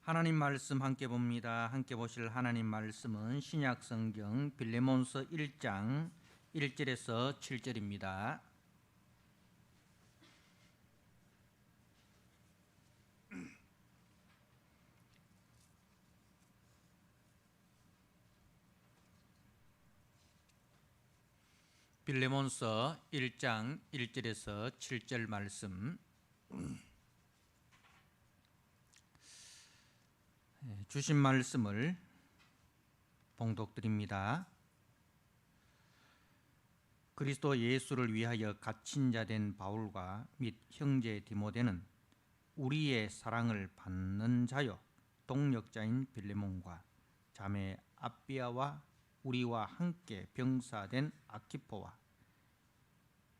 하나님 말씀 함께 봅니다. 함께 보실 하나님 말씀은 신약 성경 빌레몬서 1장 1절에서 7절입니다. 빌레몬서 1장 1절에서 7절 말씀 주신 말씀을 봉독드립니다. 그리스도 예수를 위하여 갇힌 자 된 바울과 및 형제 디모데는 우리의 사랑을 받는 자요 동력자인 빌레몬과 자매 아비아와 우리와 함께 병사된 아키포와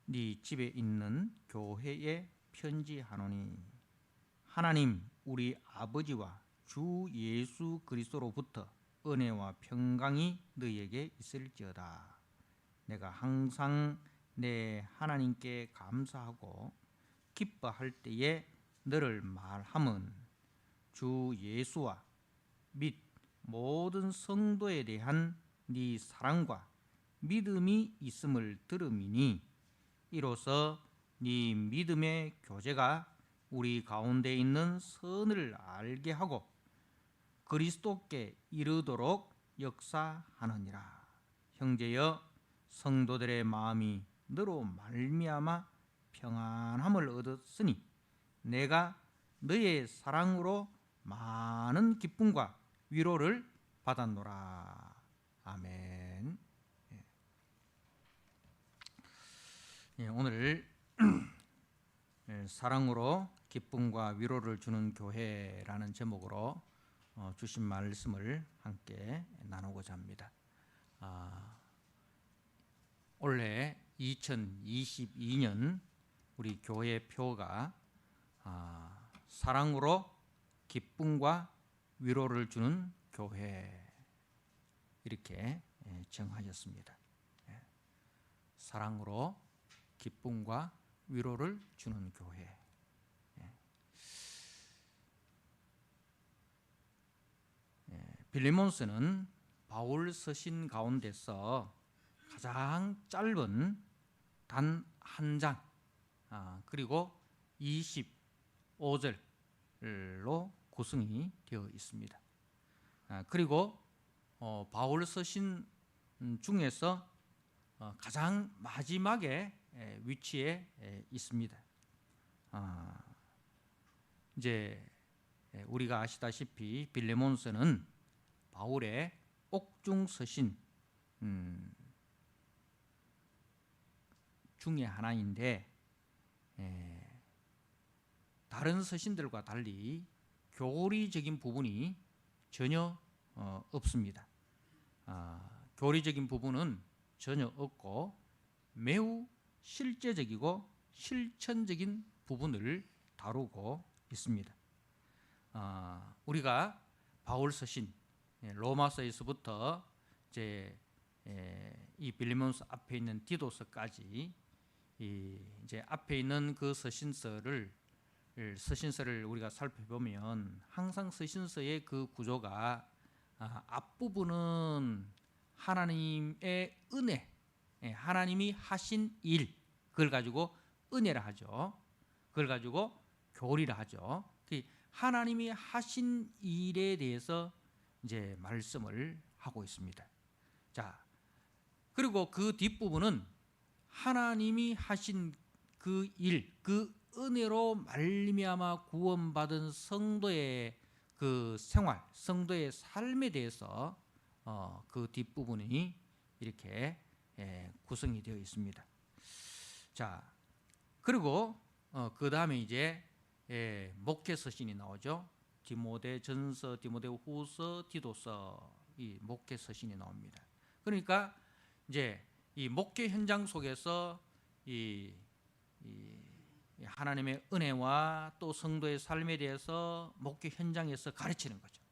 네 집에 있는 교회에 편지하노니 하나님 우리 아버지와 주 예수 그리스도로부터 은혜와 평강이 너희에게 있을지어다. 내가 항상 내 하나님께 감사하고 기뻐할 때에 너를 말함은 주 예수와 및 모든 성도에 대한 네 사랑과 믿음이 있음을 들음이니 이로써 네 믿음의 교제가 우리 가운데 있는 선을 알게 하고 그리스도께 이르도록 역사하느니라. 형제여 성도들의 마음이 너로 말미암아 평안함을 얻었으니 내가 너의 사랑으로 많은 기쁨과 위로를 받았노라. 아멘. 오늘 사랑으로 기쁨과 위로를 주는 교회라는 제목으로 주신 말씀을 함께 나누고자 합니다. 올해 2022년 우리 교회 표가 사랑으로 기쁨과 위로를 주는 교회 이렇게 정하였습니다. 사랑으로 기쁨과 위로를 주는 교회. 빌레몬서는 바울 서신 가운데서 가장 짧은 단 한 장 그리고 25절로 구성이 되어 있습니다. 그리고 바울 서신 중에서 가장 마지막에 위치해 있습니다. 이제 우리가 아시다시피 빌레몬서는 바울의 옥중 서신 중에 하나인데 다른 서신들과 달리 교리적인 부분이 전혀 없습니다. 교리적인 부분은 전혀 없고 매우 실제적이고 실천적인 부분을 다루고 있습니다. 우리가 바울 서신 로마서에서부터 이제 이 빌레몬서 앞에 있는 디도서까지 이제 앞에 있는 그 서신서를 우리가 살펴보면 항상 서신서의 그 구조가 앞부분은 하나님의 은혜, 하나님이 하신 일, 그걸 가지고 은혜라 하죠. 그걸 가지고 교리라 하죠. 하나님이 하신 일에 대해서 이제 말씀을 하고 있습니다. 자, 그리고 그 뒷부분은 하나님이 하신 그 일, 그 은혜로 말미암아 구원받은 성도의 그 생활, 성도의 삶에 대해서 그 뒷부분이 이렇게 구성이 되어 있습니다. 자, 그리고 그 다음에 이제 목회 서신이 나오죠. 디모데 전서, 디모데 후서, 디도서 이 목회 서신이 나옵니다. 그러니까 이제 이 목회 현장 속에서 이 하나님의 은혜와 또 성도의 삶에 대해서 목회 현장에서 가르치는 거죠.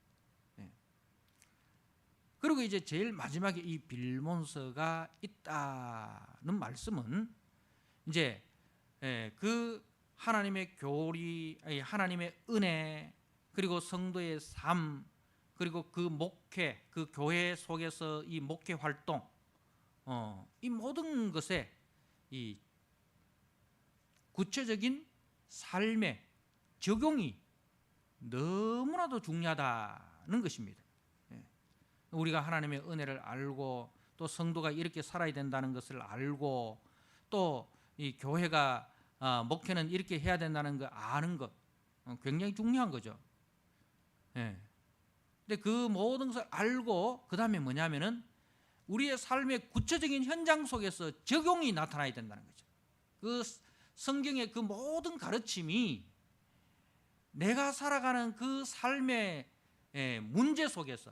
그리고 이제 제일 마지막에 이 빌몬서가 있다는 말씀은 이제 그 하나님의 교리, 하나님의 은혜, 그리고 성도의 삶, 그리고 그 목회, 그 교회 속에서 이 목회 활동, 이 모든 것에 이 구체적인 삶의 적용이 너무나도 중요하다는 것입니다. 우리가 하나님의 은혜를 알고 또 성도가 이렇게 살아야 된다는 것을 알고 또 이 교회가 목회는 이렇게 해야 된다는 거 아는 것 굉장히 중요한 거죠. 근데 그 모든 것을 알고 그 다음에 뭐냐면은 우리의 삶의 구체적인 현장 속에서 적용이 나타나야 된다는 거죠. 그 성경의 그 모든 가르침이 내가 살아가는 그 삶의 문제 속에서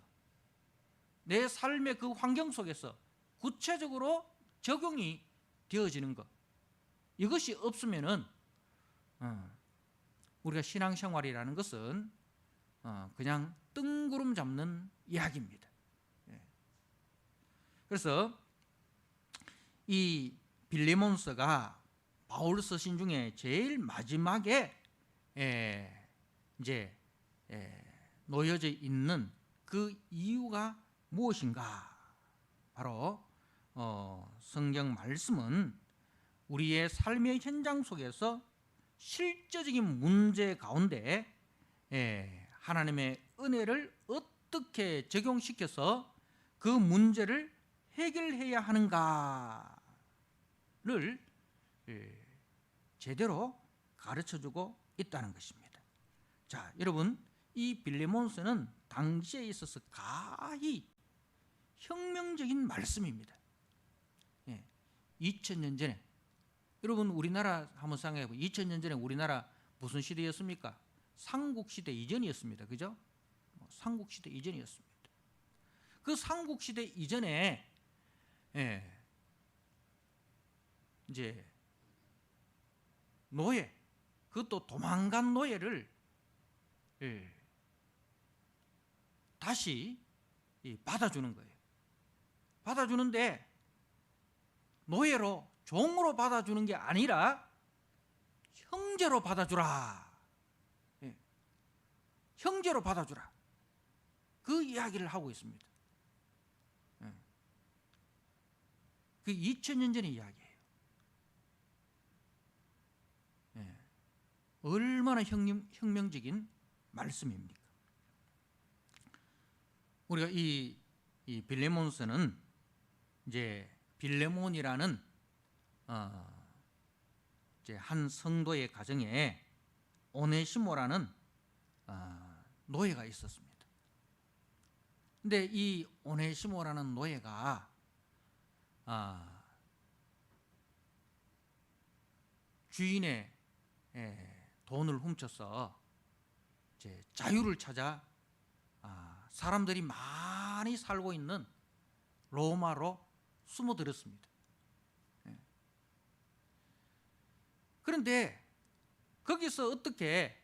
내 삶의 그 환경 속에서 구체적으로 적용이 되어지는 것, 이것이 없으면은 우리가 신앙생활이라는 것은 그냥 뜬구름 잡는 이야기입니다. 그래서 이 빌레몬서가 바울 서신 중에 제일 마지막에 이제 놓여져 있는 그 이유가 무엇인가? 바로 성경 말씀은 우리의 삶의 현장 속에서 실제적인 문제 가운데 하나님의 은혜를 어떻게 적용시켜서 그 문제를 해결해야 하는가를 제대로 가르쳐주고 있다는 것입니다. 자, 여러분, 이 빌레몬서는 당시에 있어서 가히 혁명적인 말씀입니다. 2000년 전에 여러분 우리나라 한번 생각해 보세요. 2000년 전에 우리나라 무슨 시대였습니까? 삼국시대 이전이었습니다. 그죠? 삼국시대 이전이었습니다. 그 삼국시대 이전에 이제 노예, 그것도 도망간 노예를 다시 받아주는 거예요. 받아주는데 노예로, 종으로 받아주는 게 아니라 형제로 받아주라. 형제로 받아주라. 그 이야기를 하고 있습니다. 그 2000년 전의 이야기예요. 얼마나 혁명적인 말씀입니까? 우리가 이 빌레몬서는 이제 빌레몬이라는 이제 한 성도의 가정에 오네시모라는 노예가 있었습니다. 근데 이 오네시모라는 노예가 주인의 돈을 훔쳐서 이제 자유를 찾아 사람들이 많이 살고 있는 로마로 숨어들었습니다. 그런데 거기서 어떻게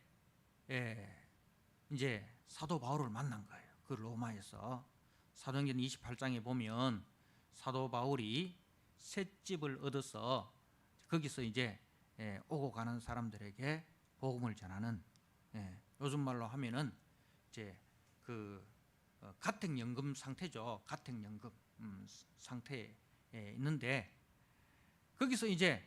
이제 사도 바울을 만난 거예요. 그 로마에서 사도행전 28장에 보면 사도 바울이 셋집을 얻어서 거기서 이제 오고 가는 사람들에게 복음을 전하는, 요즘 말로 하면은 이제 그 가택연금 상태죠. 가택연금 상태에 있는데 거기서 이제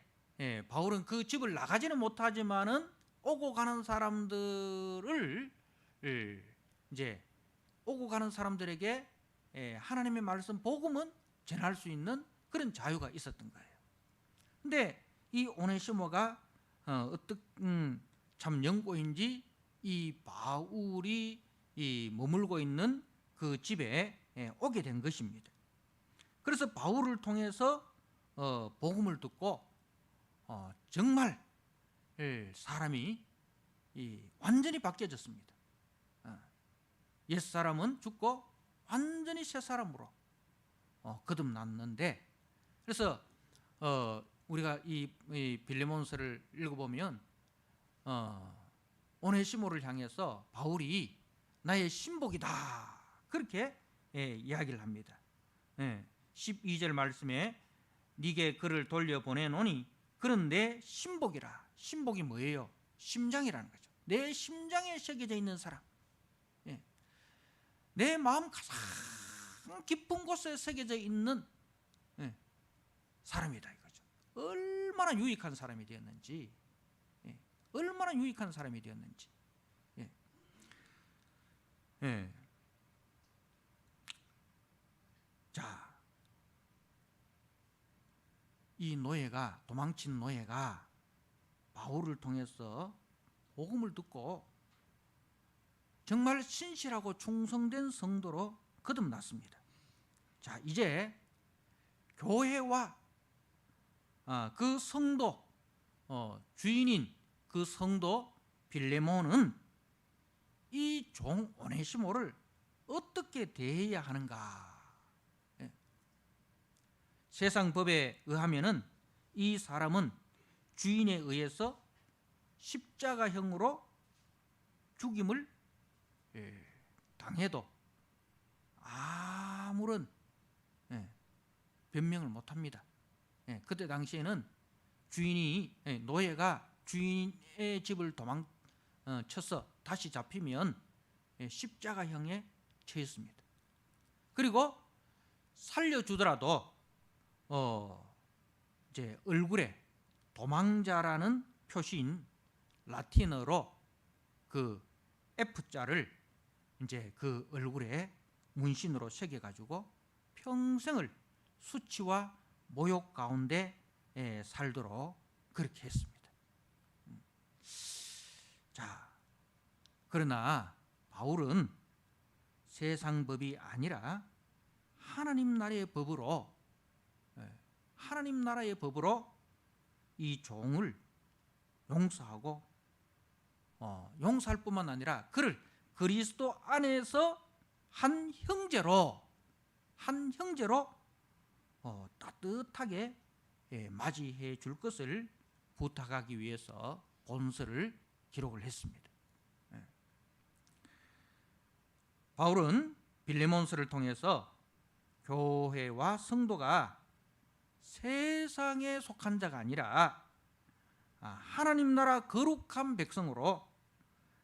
바울은 그 집을 나가지는 못하지만은 오고 가는 사람들을 이제 오고 가는 사람들에게 하나님의 말씀 복음은 전할 수 있는 그런 자유가 있었던 거예요. 근데 이 오네시모가 참 영고인지 이 바울이 머물고 있는 그 집에 오게 된 것입니다. 그래서 바울을 통해서 복음을 듣고 정말 사람이 완전히 바뀌어졌습니다. 옛사람은 죽고 완전히 새 사람으로 거듭났는데, 그래서 우리가 이 빌레몬서를 읽어보면 오네시모를 향해서 바울이 나의 신복이다 그렇게 이야기를 합니다. 12절 말씀에 네게 그를 돌려보내노니 그는 내 신복이라. 신복이 뭐예요? 심장이라는 거죠. 내 심장에 새겨져 있는 사람, 내 마음 가장 깊은 곳에 새겨져 있는 사람이다 이거죠. 얼마나 유익한 사람이 되었는지, 얼마나 유익한 사람이 되었는지. 자, 이 노예가, 도망친 노예가 바울을 통해서 복음을 듣고 정말 신실하고 충성된 성도로 거듭났습니다. 자, 이제 교회와 그 성도, 주인인 그 성도 빌레몬은 이 종 오네시모를 어떻게 대해야 하는가? 세상 법에 의하면은 이 사람은 주인에 의해서 십자가형으로 죽임을 당해도 아무런 변명을 못합니다. 그때 당시에는 노예가 주인의 집을 도망쳐서 다시 잡히면 십자가형에 처했습니다. 그리고 살려주더라도 이제 얼굴에 도망자라는 표시인 라틴어로 그 F자를 이제 그 얼굴에 문신으로 새겨가지고 평생을 수치와 모욕 가운데 살도록 그렇게 했습니다. 자, 그러나 바울은 세상 법이 아니라 하나님 나라의 법으로 이 종을 용서하고 용서할 뿐만 아니라 그를 그리스도 안에서 한 형제로 따뜻하게 맞이해 줄 것을 부탁하기 위해서 본서를 기록을 했습니다. 바울은 빌레몬서를 통해서 교회와 성도가 세상에 속한 자가 아니라 하나님 나라 거룩한 백성으로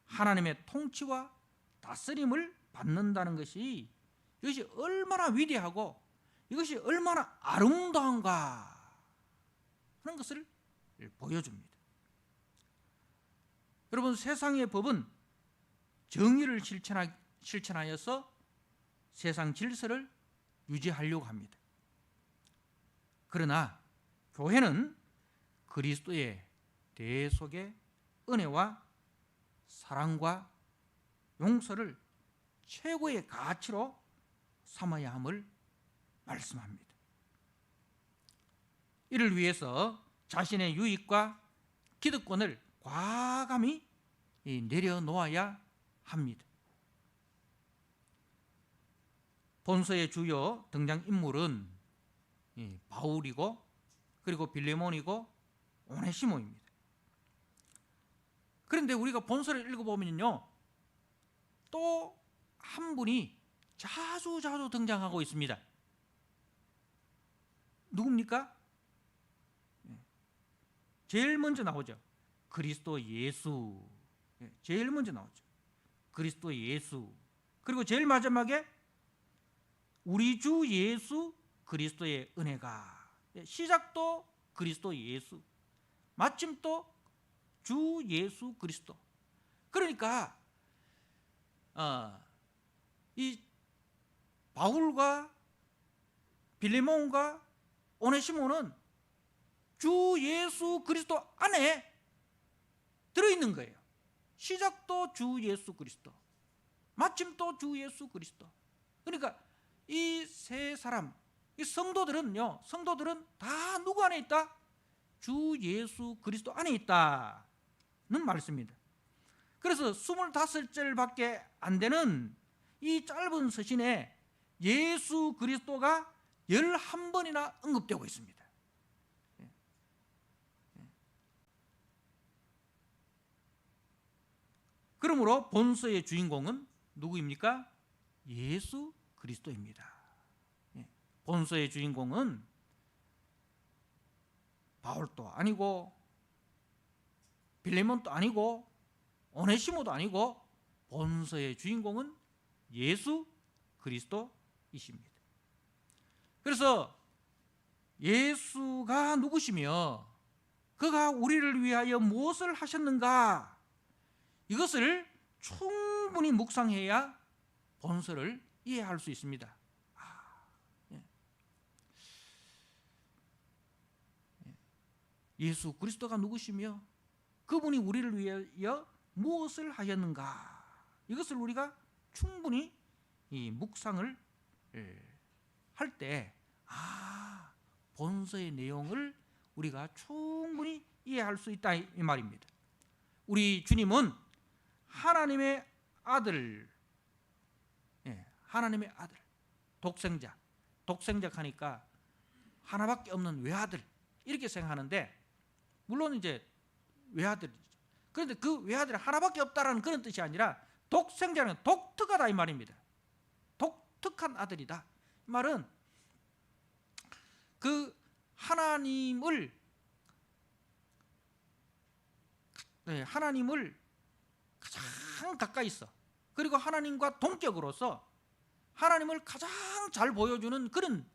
하나님의 통치와 다스림을 받는다는 것이, 이것이 얼마나 위대하고 이것이 얼마나 아름다운가 하는 것을 보여줍니다. 여러분, 세상의 법은 정의를 실천하여서 세상 질서를 유지하려고 합니다. 그러나 교회는 그리스도의 대속의 은혜와 사랑과 용서를 최고의 가치로 삼아야 함을 말씀합니다. 이를 위해서 자신의 유익과 기득권을 과감히 내려놓아야 합니다. 본서의 주요 등장인물은 바울이고 그리고 빌레몬이고 오네시모입니다. 그런데 우리가 본서를 읽어보면요, 또 한 분이 자주 등장하고 있습니다. 누굽니까? 제일 먼저 나오죠. 그리스도 예수. 제일 먼저 나오죠. 그리스도 예수. 그리고 제일 마지막에 우리 주 예수 그리스도의 은혜가. 시작도 그리스도 예수, 마침도 주 예수 그리스도. 그러니까 이 바울과 빌레몬과 오네시모는 주 예수 그리스도 안에 들어있는 거예요. 시작도 주 예수 그리스도, 마침도 주 예수 그리스도. 그러니까 이 세 사람, 이 성도들은 다 누구 안에 있다? 주 예수 그리스도 안에 있다는 말씀입니다. 그래서 25절밖에 안 되는 이 짧은 서신에 예수 그리스도가 11번이나 언급되고 있습니다. 그러므로 본서의 주인공은 누구입니까? 예수 그리스도입니다. 본서의 주인공은 바울도 아니고 빌레몬도 아니고 오네시모도 아니고 본서의 주인공은 예수 그리스도이십니다. 그래서 예수가 누구시며 그가 우리를 위하여 무엇을 하셨는가, 이것을 충분히 묵상해야 본서를 이해할 수 있습니다. 예수 그리스도가 누구시며 그분이 우리를 위하여 무엇을 하셨는가, 이것을 우리가 충분히 이 묵상을 할 때 본서의 내용을 우리가 충분히 이해할 수 있다 이 말입니다. 우리 주님은 하나님의 아들, 하나님의 아들, 독생자 하니까 하나밖에 없는 외아들 이렇게 생각하는데, 물론 이제 외아들이죠. 그런데 그 외아들이 하나밖에 없다라는 그런 뜻이 아니라 독생자는 독특하다 이 말입니다. 독특한 아들이다. 이 말은 그 하나님을 가장 가까이 있어, 그리고 하나님과 동격으로서 하나님을 가장 잘 보여주는 그런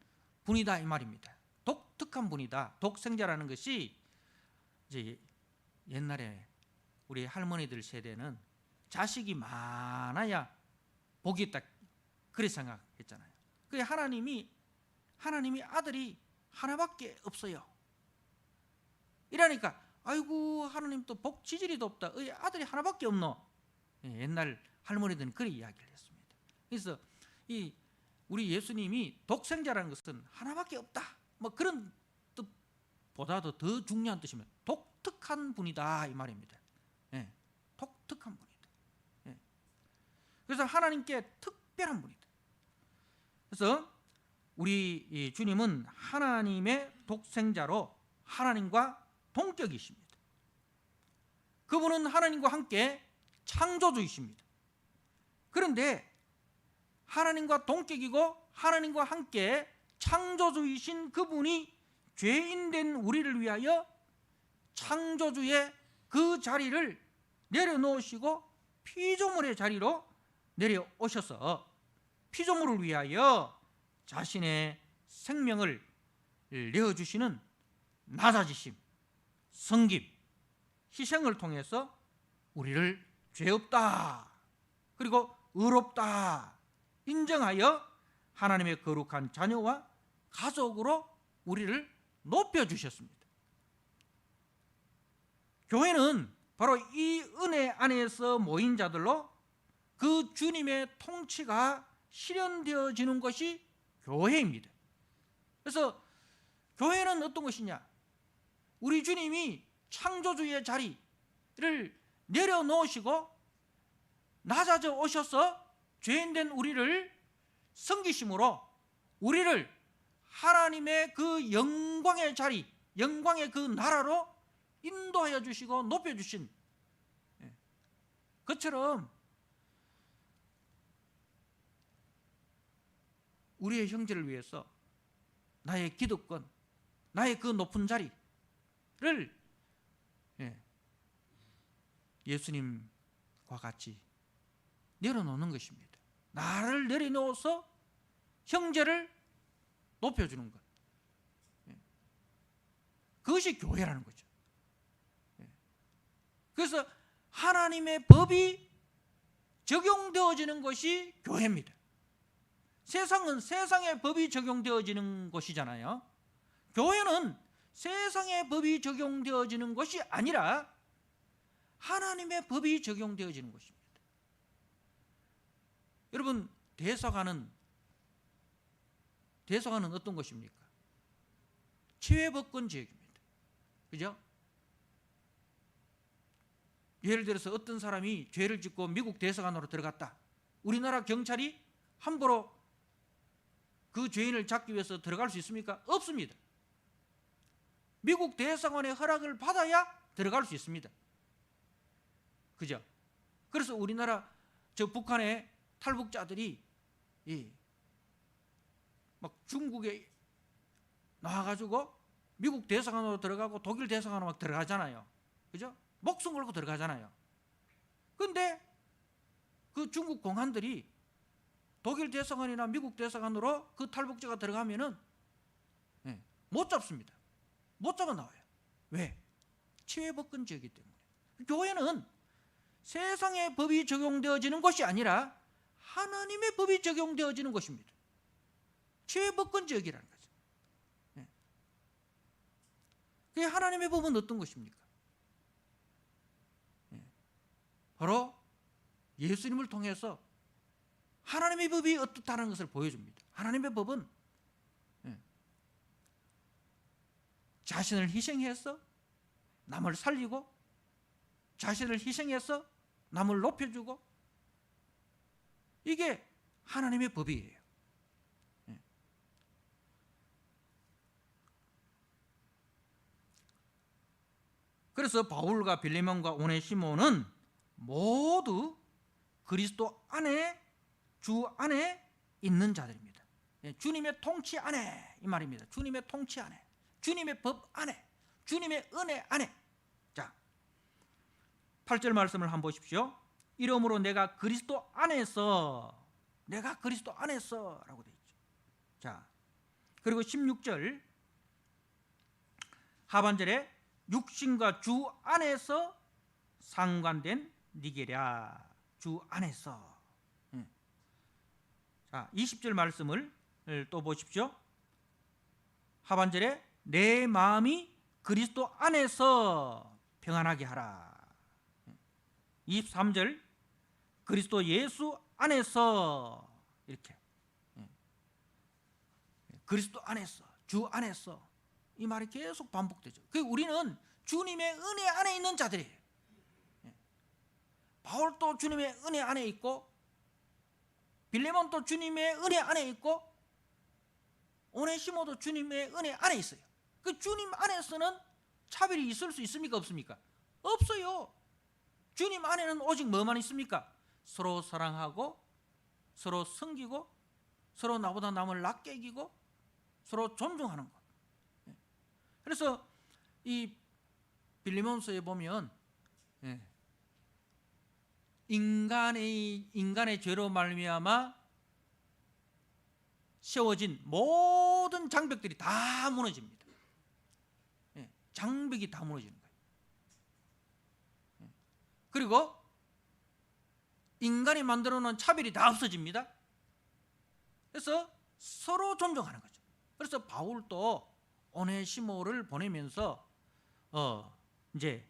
분이다 이 말입니다. 독특한 분이다. 독생자라는 것이 이제 옛날에 우리 할머니들 세대는 자식이 많아야 복이 있다 그렇게 생각했잖아요. 그 하나님이 아들이 하나밖에 없어요. 이러니까 아이고 하나님 또 복 지지리도 없다. 아들이 하나밖에 없노. 옛날 할머니들은 그렇게 이야기를 했습니다. 그래서 우리 예수님이 독생자라는 것은 하나밖에 없다, 뭐 그런 뜻보다도 더 중요한 뜻이면 독특한 분이다 이 말입니다. 독특한 분이다. 그래서 하나님께 특별한 분이다. 그래서 우리 주님은 하나님의 독생자로 하나님과 동격이십니다. 그분은 하나님과 함께 창조주이십니다. 그런데 하나님과 동격이고 하나님과 함께 창조주이신 그분이 죄인된 우리를 위하여 창조주의 그 자리를 내려놓으시고 피조물의 자리로 내려오셔서 피조물을 위하여 자신의 생명을 내어주시는 낮아지심, 성김, 희생을 통해서 우리를 죄 없다 그리고 의롭다 인정하여 하나님의 거룩한 자녀와 가족으로 우리를 높여주셨습니다. 교회는 바로 이 은혜 안에서 모인 자들로 그 주님의 통치가 실현되어지는 것이 교회입니다. 그래서 교회는 어떤 것이냐, 우리 주님이 창조주의 자리를 내려놓으시고 낮아져 오셔서 죄인된 우리를 섬기심으로 우리를 하나님의 그 영광의 자리, 영광의 그 나라로 인도하여 주시고 높여주신 그처럼 우리의 형제를 위해서 나의 기득권, 나의 그 높은 자리를 예수님과 같이 내려놓는 것입니다. 나를 내려놓아서 형제를 높여주는 것, 그것이 교회라는 거죠. 그래서 하나님의 법이 적용되어지는 것이 교회입니다. 세상은 세상의 법이 적용되어지는 것이잖아요. 교회는 세상의 법이 적용되어지는 것이 아니라 하나님의 법이 적용되어지는 것입니다. 여러분, 대사관은 어떤 것입니까? 치외법권 지역입니다. 그죠? 예를 들어서 어떤 사람이 죄를 짓고 미국 대사관으로 들어갔다. 우리나라 경찰이 함부로 그 죄인을 잡기 위해서 들어갈 수 있습니까? 없습니다. 미국 대사관의 허락을 받아야 들어갈 수 있습니다. 그죠? 그래서 우리나라 북한의 탈북자들이 막 중국에 나와가지고 미국 대사관으로 들어가고 독일 대사관으로 막 들어가잖아요. 그죠? 목숨 걸고 들어가잖아요. 그런데 그 중국 공안들이 독일 대사관이나 미국 대사관으로 그 탈북자가 들어가면은 못 잡습니다. 못 잡아 나와요. 왜? 치외법권제이기 때문에. 교회는 세상의 법이 적용되어지는 것이 아니라 하나님의 법이 적용되어지는 것입니다. 치외법권제이라는 거죠. 그 하나님의 법은 어떤 것입니까? 바로 예수님을 통해서 하나님의 법이 어떻다는 것을 보여줍니다. 하나님의 법은 자신을 희생해서 남을 살리고, 자신을 희생해서 남을 높여주고, 이게 하나님의 법이에요. 그래서 바울과 빌레몬과 오네시모는 모두 그리스도 안에, 주 안에 있는 자들입니다. 주님의 통치 안에, 이 말입니다. 주님의 통치 안에, 주님의 법 안에, 주님의 은혜 안에. 자, 8절 말씀을 한번 보십시오. 이러므로 내가 그리스도 안에서 라고 되어 있죠. 자, 그리고 16절 하반절에 육신과 주 안에서 상관된 니게랴, 주 안에서. 자, 20절 말씀을 또 보십시오. 하반절에 내 마음이 그리스도 안에서 평안하게 하라. 23절 그리스도 예수 안에서, 이렇게 그리스도 안에서, 주 안에서, 이 말이 계속 반복되죠. 우리는 주님의 은혜 안에 있는 자들이에요. 바울도 주님의 은혜 안에 있고, 빌레몬도 주님의 은혜 안에 있고, 오네시모도 주님의 은혜 안에 있어요. 그 주님 안에서는 차별이 있을 수 있습니까? 없습니까? 없어요. 주님 안에는 오직 뭐만 있습니까? 서로 사랑하고, 서로 섬기고, 서로 나보다 남을 낮게 여기고, 서로 존중하는 것. 그래서 이 빌레몬서에 보면 인간의 죄로 말미암아 세워진 모든 장벽들이 다 무너집니다. 장벽이 다 무너지는 거예요. 그리고 인간이 만들어 놓은 차별이 다 없어집니다. 그래서 서로 존중하는 거죠. 그래서 바울도 오네시모를 보내면서 이제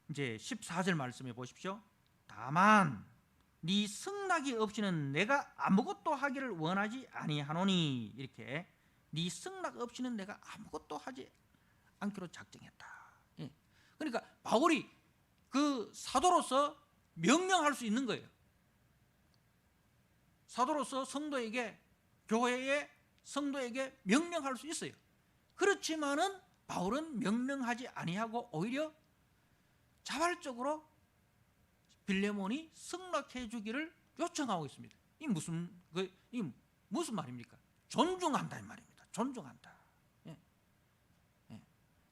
14절 말씀해 보십시오. 다만 네 승낙이 없이는 내가 아무것도 하기를 원하지 아니하노니, 이렇게 네 승낙 없이는 내가 아무것도 하지 않기로 작정했다. 그러니까 바울이 그 사도로서 명령할 수 있는 거예요. 사도로서 성도에게, 교회의 성도에게 명령할 수 있어요. 그렇지만은 바울은 명령하지 아니하고 오히려 자발적으로 빌레몬이 승낙해 주기를 요청하고 있습니다. 이 무슨 말입니까? 존중한다 이 말입니다. 존중한다.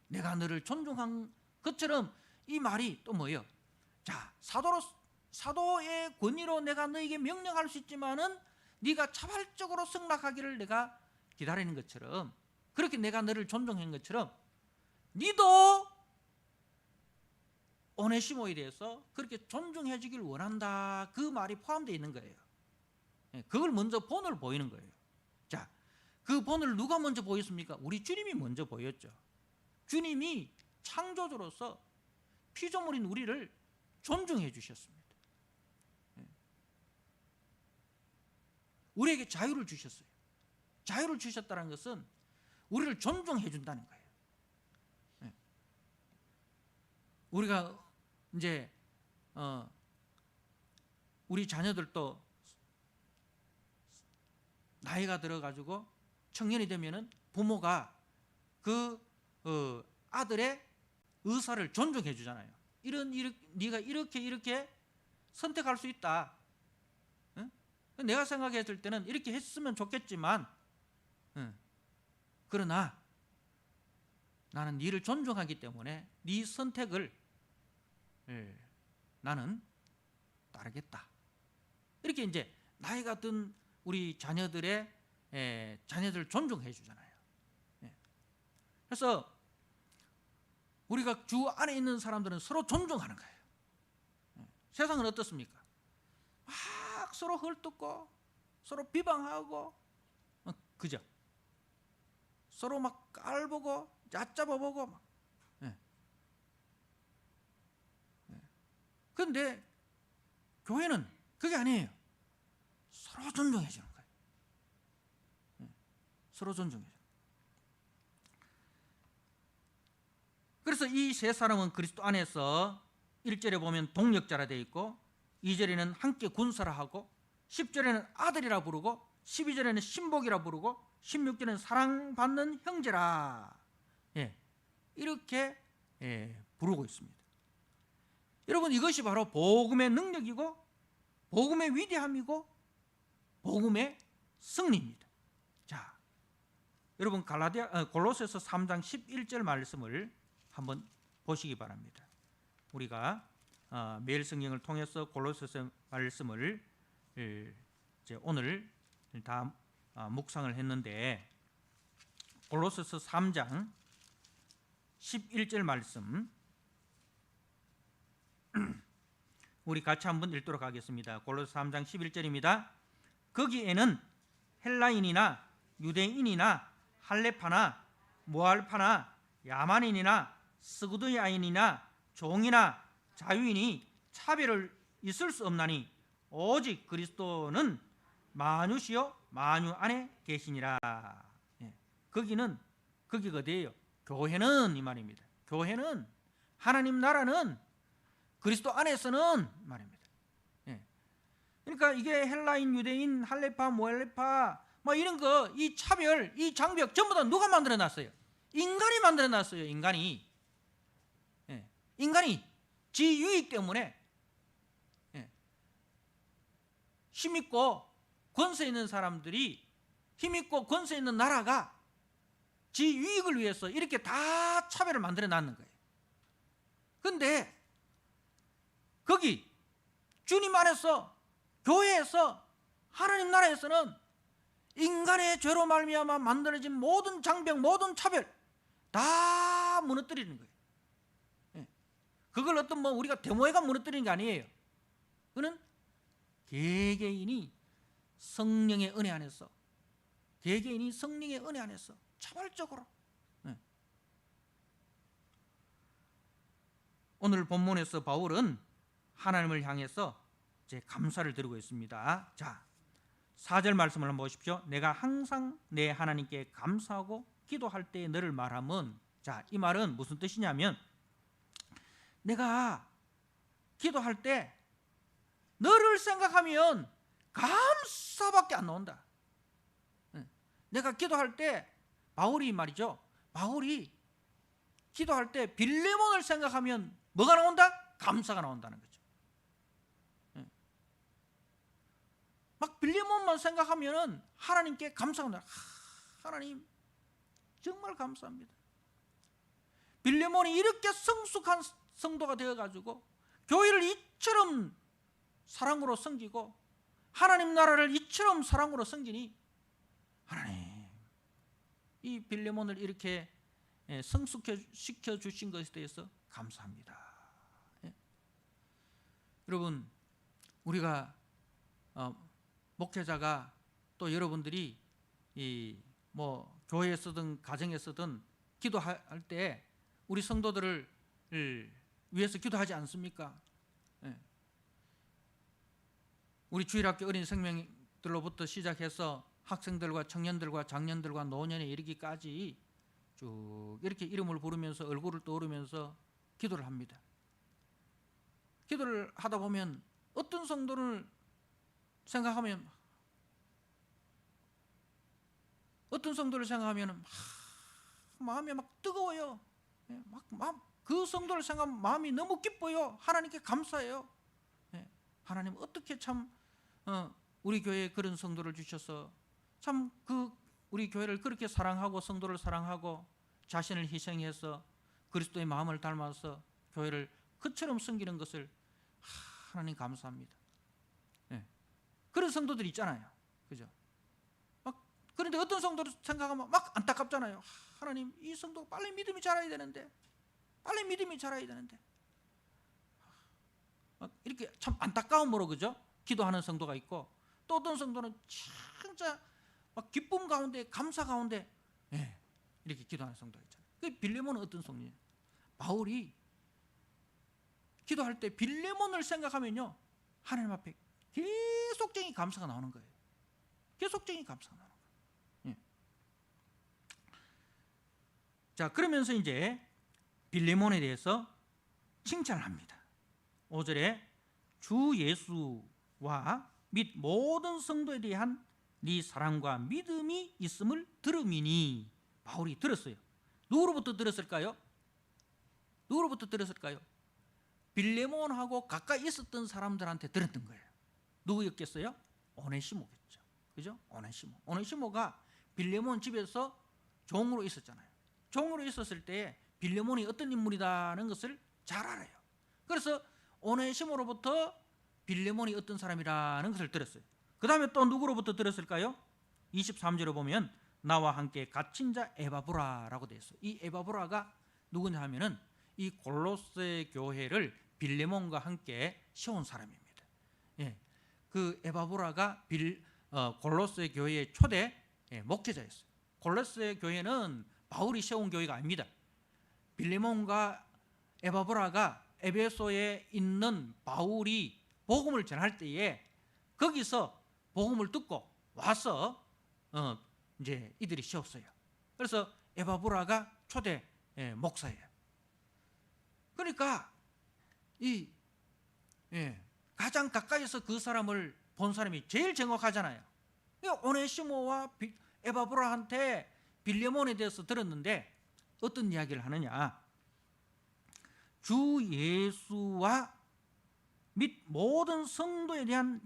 내가 너를 존중한 것처럼 이 말이 또 뭐예요? 자, 사도의 권위로 내가 너에게 명령할 수 있지만은 네가 자발적으로 승낙하기를 내가 기다리는 것처럼, 그렇게 내가 너를 존중한 것처럼 네도 오네시모에 대해서 그렇게 존중해 주길 원한다, 그 말이 포함되어 있는 거예요. 그걸 먼저 본을 보이는 거예요. 자, 그 본을 누가 먼저 보였습니까? 우리 주님이 먼저 보였죠. 주님이 창조주로서 피조물인 우리를 존중해 주셨습니다. 우리에게 자유를 주셨어요. 자유를 주셨다는 것은 우리를 존중해 준다는 거예요. 우리가 이제 우리 자녀들도 나이가 들어가지고 청년이 되면은 부모가 그 아들의 의사를 존중해 주잖아요. 네가 이렇게 선택할 수 있다. 내가 생각했을 때는 이렇게 했으면 좋겠지만, 그러나 나는 네를 존중하기 때문에 네 선택을 나는 따르겠다. 이렇게 이제 나이가 든 우리 자녀들의 자녀들 존중해 주잖아요. 그래서 우리가 주 안에 있는 사람들은 서로 존중하는 거예요. 세상은 어떻습니까? 막 서로 헐뜯고 서로 비방하고, 그죠? 서로 막 깔보고 얕잡아보고 막. 그런데 교회는 그게 아니에요. 서로 존중해 주는 거예요. 서로 존중해 주는 거예요. 그래서 이 세 사람은 그리스도 안에서 1절에 보면 동력자라 되어 있고, 2절에는 함께 군사라 하고, 10절에는 아들이라 부르고, 12절에는 신복이라 부르고, 16절에는 사랑받는 형제라, 이렇게 부르고 있습니다. 여러분, 이것이 바로 복음의 능력이고 복음의 위대함이고 복음의 승리입니다. 자, 여러분 골로새서 3장 11절 말씀을 한번 보시기 바랍니다. 우리가 매일 성경을 통해서 골로새서 말씀을 이제 오늘 다 묵상을 했는데, 골로새서 3장 11절 말씀 우리 같이 한번 읽도록 하겠습니다. 골로새 3장 11절입니다. 거기에는 헬라인이나 유대인이나 할레파나 모알파나 야만인이나 스구드야인이나 종이나 자유인이 차별을 있을 수 없나니 오직 그리스도는 만유시요 만유 안에 계시니라. 거기가 어디예요? 교회는 이 말입니다. 교회는, 하나님 나라는 그리스도 안에서는 말입니다. 그러니까 이게 헬라인, 유대인, 할레파, 모알레파 뭐 이런 거, 이 차별, 이 장벽 전부 다 누가 만들어 놨어요? 인간이 만들어 놨어요. 인간이 지 유익 때문에 힘있고 권세 있는 사람들이, 힘있고 권세 있는 나라가 지 유익을 위해서 이렇게 다 차별을 만들어 놨는 거예요. 그런데 거기 주님 안에서, 교회에서, 하나님 나라에서는 인간의 죄로 말미암아 만들어진 모든 장벽, 모든 차별 다 무너뜨리는 거예요. 그걸 어떤 우리가 데모회가 무너뜨리는 게 아니에요. 그는 개개인이 성령의 은혜 안에서, 개개인이 성령의 은혜 안에서 자발적으로. 오늘 본문에서 바울은 하나님을 향해서 이제 감사를 드리고 있습니다. 자, 4절 말씀을 한번 보십시오. 내가 항상 내 하나님께 감사하고 기도할 때에 너를 말함은, 자, 이 말은 무슨 뜻이냐면, 내가 기도할 때 너를 생각하면 감사밖에 안 나온다. 내가 기도할 때 바울이 기도할 때 빌레몬을 생각하면 뭐가 나온다? 감사가 나온다는 거죠. 막 빌레몬만 생각하면 하나님께 감사가 나요. 하나님 정말 감사합니다. 빌레몬이 이렇게 성숙한 성도가 되어가지고 교회를 이처럼 사랑으로 섬기고 하나님 나라를 이처럼 사랑으로 섬기니, 하나님 이 빌레몬을 이렇게 성숙시켜 주신 것에 대해서 감사합니다. 여러분, 우리가 목회자가, 또 여러분들이 교회에서든 가정에서든 기도할 때 우리 성도들을 위해서 기도하지 않습니까? 우리 주일학교 어린 생명들로부터 시작해서 학생들과 청년들과 장년들과 노년에 이르기까지 쭉 이렇게 이름을 부르면서 얼굴을 떠오르면서 기도를 합니다. 기도를 하다 보면 어떤 성도를 생각하면 마음이 막 뜨거워요. 그 성도를 생각하면 마음이 너무 기뻐요. 하나님께 감사해요. 하나님 어떻게 참 우리 교회에 그런 성도를 주셔서 참 우리 교회를 그렇게 사랑하고 성도를 사랑하고 자신을 희생해서 그리스도의 마음을 닮아서 교회를 그처럼 섬기는 것을 하나님 감사합니다. 그런 성도들이 있잖아요. 그죠? 막 그런데 어떤 성도를 생각하면 막 안타깝잖아요. 하나님, 이 성도가 빨리 믿음이 자라야 되는데, 빨리 믿음이 자라야 되는데. 막 이렇게 참 안타까움으로, 그죠? 기도하는 성도가 있고, 또 어떤 성도는 진짜 막 기쁨 가운데, 감사 가운데, 예, 이렇게 기도하는 성도가 있잖아요. 그 빌레몬은 어떤 성이에요? 바울이 기도할 때 빌레몬을 생각하면요, 하나님 앞에 계속적인 감사가 나오는 거예요. 계속적인 감사가 나오는 거예요. 예. 자, 그러면서 이제 빌레몬에 대해서 칭찬을 합니다. 5절에 주 예수와 및 모든 성도에 대한 네 사랑과 믿음이 있음을 들음이니. 바울이 들었어요. 누구로부터 들었을까요? 누구로부터 들었을까요? 빌레몬하고 가까이 있었던 사람들한테 들었던 거예요. 누구였겠어요? 오네시모겠죠. 그죠? 오네시모. 오네시모가 빌레몬 집에서 종으로 있었잖아요. 종으로 있었을 때 빌레몬이 어떤 인물이라는 것을 잘 알아요. 그래서 오네시모로부터 빌레몬이 어떤 사람이라는 것을 들었어요. 그 다음에 또 누구로부터 들었을까요? 23절에 보면 나와 함께 갇힌 자 에바브라라고 되어 있어요. 이 에바브라가 누구냐 하면은 이 골로새 교회를 빌레몬과 함께 세운 사람입니다. 예, 그 에바브라가 골로새 교회의 초대 목회자였어요. 골로새 교회는 바울이 세운 교회가 아닙니다. 빌레몬과 에바브라가 에베소에 있는 바울이 복음을 전할 때에 거기서 복음을 듣고 와서 이제 이들이 세웠어요. 그래서 에바브라가 초대 목사예요. 그러니까 이 가장 가까이서 그 사람을 본 사람이 제일 정확하잖아요. 오네시모와 에바브라한테 빌레몬에 대해서 들었는데 어떤 이야기를 하느냐? 주 예수와 및 모든 성도에 대한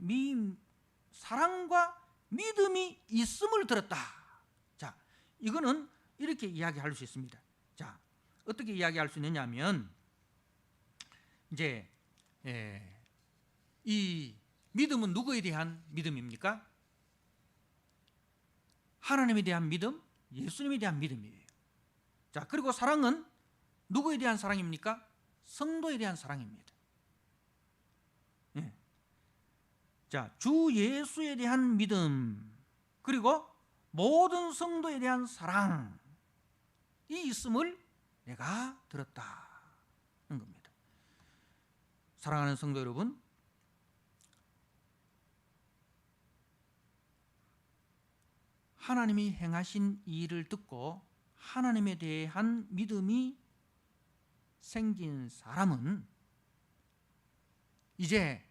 사랑과 믿음이 있음을 들었다. 자, 이거는 이렇게 이야기할 수 있습니다. 자, 어떻게 이야기할 수 있느냐면 이제 이 믿음은 누구에 대한 믿음입니까? 하나님에 대한 믿음, 예수님에 대한 믿음이에요. 자, 그리고 사랑은 누구에 대한 사랑입니까? 성도에 대한 사랑입니다. 자, 주 예수에 대한 믿음, 그리고 모든 성도에 대한 사랑이 있음을 내가 들었다는 겁니다. 사랑하는 성도 여러분, 하나님이 행하신 일을 듣고 하나님에 대한 믿음이 생긴 사람은 이제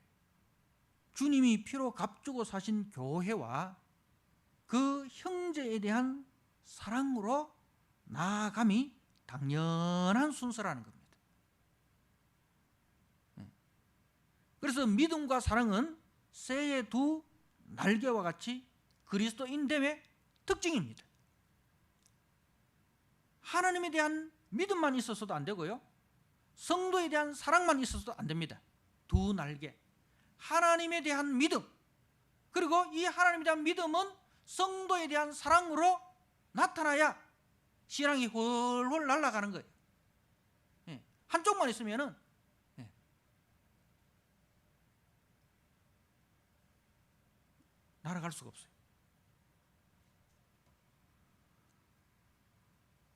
주님이 피로 값주고 사신 교회와 그 형제에 대한 사랑으로 나아감이 당연한 순서라는 겁니다. 그래서 믿음과 사랑은 새의 두 날개와 같이 그리스도인됨의 특징입니다. 하나님에 대한 믿음만 있어서도 안 되고요, 성도에 대한 사랑만 있어서도 안 됩니다. 두 날개, 하나님에 대한 믿음, 그리고 이 하나님에 대한 믿음은 성도에 대한 사랑으로 나타나야 신앙이 훨훨 날아가는 거예요. 한쪽만 있으면은 날아갈 수가 없어요.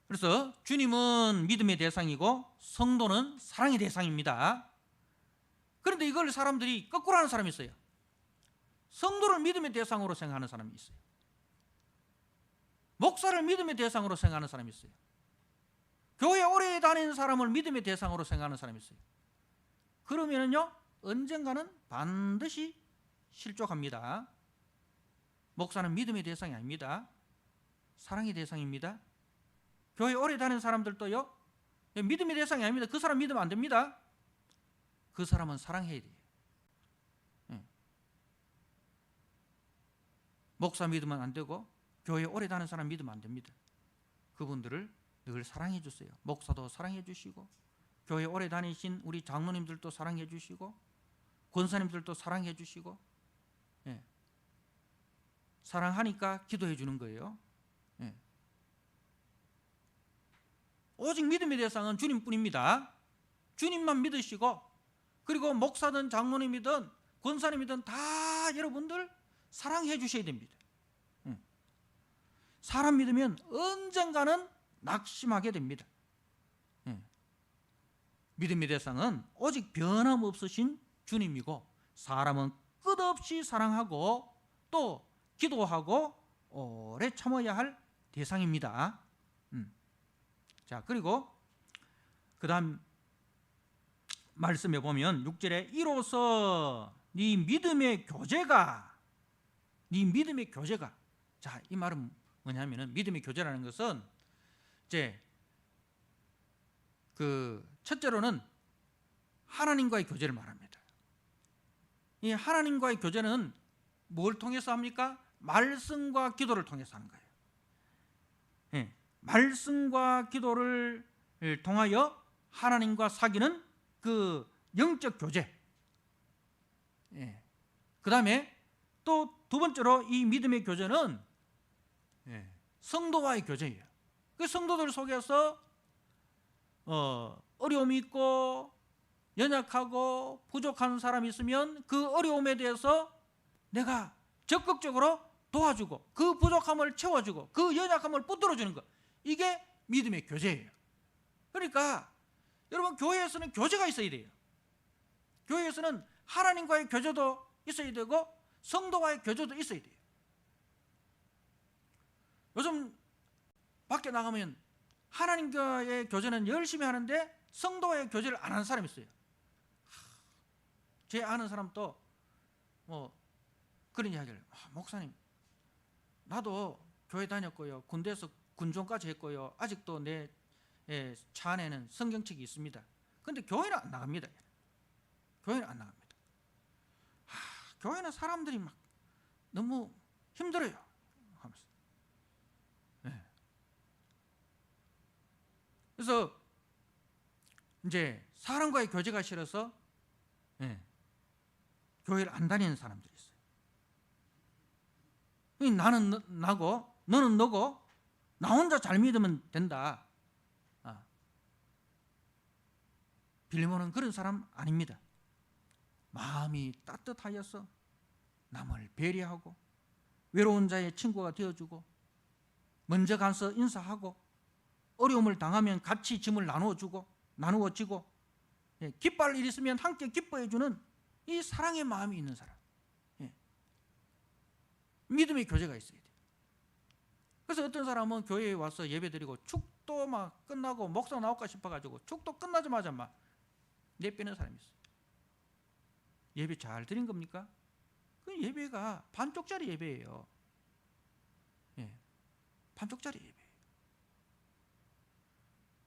그래서 주님은 믿음의 대상이고 성도는 사랑의 대상입니다. 그런데 이걸 사람들이 거꾸로 하는 사람이 있어요. 성도를 믿음의 대상으로 생각하는 사람이 있어요. 목사를 믿음의 대상으로 생각하는 사람이 있어요. 교회 오래 다니는 사람을 믿음의 대상으로 생각하는 사람이 있어요. 그러면은요, 언젠가는 반드시 실족합니다. 목사는 믿음의 대상이 아닙니다. 사랑의 대상입니다. 교회 오래 다니는 사람들도요, 믿음의 대상이 아닙니다. 그 사람 믿으면 안 됩니다. 그 사람은 사랑해야 돼요. 목사 믿으면 안 되고 교회 오래 다니는 사람 믿으면 안 됩니다. 그분들을 늘 사랑해 주세요. 목사도 사랑해 주시고, 교회 오래 다니신 우리 장로님들도 사랑해 주시고, 권사님들도 사랑해 주시고, 사랑하니까 기도해 주는 거예요. 예. 오직 믿음의 대상은 주님뿐입니다. 주님만 믿으시고, 그리고 목사든 장로님이든 권사님이든 다 여러분들 사랑해 주셔야 됩니다. 사람 믿으면 언젠가는 낙심하게 됩니다. 믿음의 대상은 오직 변함없으신 주님이고, 사람은 끝없이 사랑하고 또 기도하고 오래 참아야 할 대상입니다. 자, 그리고 그 다음 말씀에 보면 6절에 이로써 네 믿음의 교제가, 자, 이 말은 뭐냐면은, 믿음의 교제라는 것은 이제 그 첫째로는 하나님과의 교제를 말합니다. 이 하나님과의 교제는 뭘 통해서 합니까? 말씀과 기도를 통해서 하는 거예요. 예, 말씀과 기도를 통하여 하나님과 사귀는 그 영적 교제. 예, 그 다음에 또 두 번째로 이 믿음의 교제는 성도와의 교제예요. 그 성도들 속에서 어려움이 있고 연약하고 부족한 사람이 있으면 그 어려움에 대해서 내가 적극적으로 도와주고 그 부족함을 채워주고 그 연약함을 붙들어주는 것, 이게 믿음의 교제예요. 그러니까 여러분, 교회에서는 교제가 있어야 돼요. 교회에서는 하나님과의 교제도 있어야 되고 성도와의 교제도 있어야 돼요. 요즘 밖에 나가면 하나님과의 교제는 열심히 하는데 성도와의 교제를 안 하는 사람이 있어요. 제 아는 사람도 그런 이야기를, 목사님, 나도 교회 다녔고요, 군대에서 군종까지 했고요, 아직도 내 차 안에는 성경책이 있습니다. 근데 교회는 안 나갑니다. 교회는 안 나갑니다. 교회는 사람들이 막 너무 힘들어요 하면서. 그래서 이제 사람과의 교제가 싫어서 교회를 안 다니는 사람들이 있어요. 나는 나고 너는 너고 나 혼자 잘 믿으면 된다. 빌레몬은 그런 사람 아닙니다. 마음이 따뜻하여서 남을 배려하고 외로운 자의 친구가 되어주고 먼저 가서 인사하고 어려움을 당하면 같이 짐을 나누어지고 기뻐할 일이 있으면 함께 기뻐해주는 이 사랑의 마음이 있는 사람, 믿음의 교제가 있어야 돼요. 그래서 어떤 사람은 교회에 와서 예배드리고 축도 막 끝나고 목사 나올까 싶어가지고 축도 끝나자마자 막 내빼는 사람이 있어요. 예배 잘 드린 겁니까? 그 예배가 반쪽짜리 예배예요. 반쪽짜리 예배예요.